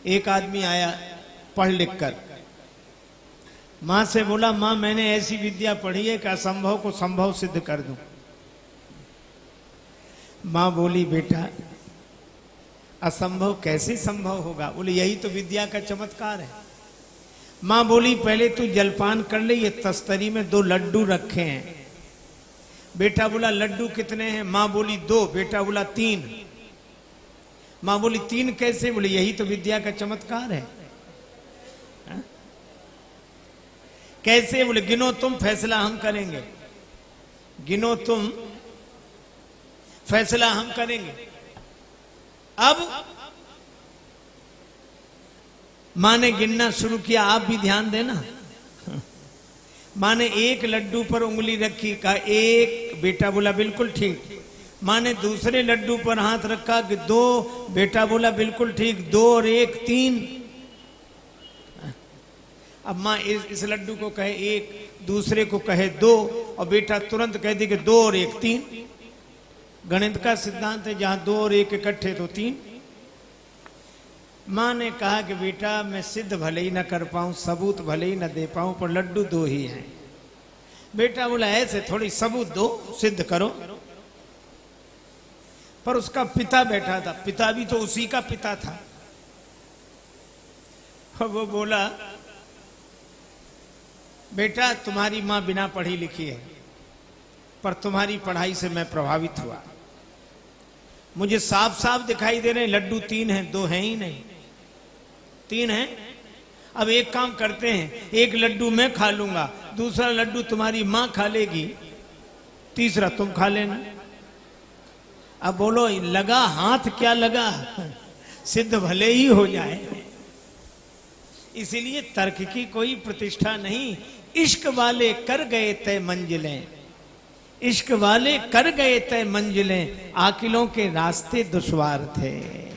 एक आदमी आया पढ़ लिख कर, माँ से बोला, माँ मैंने ऐसी विद्या पढ़ी है कि असंभव को संभव सिद्ध कर दूं। माँ बोली, बेटा असंभव कैसे संभव होगा? बोले यही तो विद्या का चमत्कार है। माँ बोली, पहले तू जलपान कर ले, ये तस्तरी में 2 लड्डू रखे हैं। बेटा बोला, लड्डू कितने हैं? माँ बोली 2। बेटा बोला 3। माँ बोली 3 कैसे? बोले यही तो विद्या का चमत्कार है। हा? कैसे? बोले गिनो तुम, फैसला हम करेंगे। गिनो तुम, फैसला हम करेंगे। अब मां ने गिनना शुरू किया, आप भी ध्यान देना। मां ने 1 लड्डू पर उंगली रखी, कहा 1। बेटा बोला बिल्कुल ठीक। मां ने दूसरे लड्डू पर हाथ रखा कि 2। बेटा बोला बिल्कुल ठीक, 2 और 1 3। अब मां इस लड्डू को कहे 1, दूसरे को कहे 2, और बेटा तुरंत कह दी कि 2 और 1 3। गणित का सिद्धांत है, जहां 2 और 1 इकट्ठे तो 3। मां ने कहा कि बेटा मैं सिद्ध भले ही ना कर पाऊं, सबूत भले ही ना दे पाऊं, पर लड्डू 2 ही हैं। बेटा बोला ऐसे थोड़ी, सबूत दो, सिद्ध करो। पर उसका पिता बैठा था, पिता भी तो उसी का पिता था। वो बोला, बेटा तुम्हारी मां बिना पढ़ी लिखी है, पर तुम्हारी पढ़ाई से मैं प्रभावित हुआ। मुझे साफ साफ दिखाई दे रहे हैं लड्डू 3 हैं, 2 हैं ही नहीं, 3 हैं। अब एक काम करते हैं, 1 लड्डू मैं खा लूंगा, दूसरा लड्डू तुम्हारी मां खा लेगी, तीसरा तुम खा लेना। अब बोलो, लगा हाथ क्या लगा, सिद्ध भले ही हो जाए। इसीलिए तर्क की कोई प्रतिष्ठा नहीं। इश्क वाले कर गए तय मंजिलें, इश्क वाले कर गए तय मंजिलें, आकिलों के रास्ते दुश्वार थे।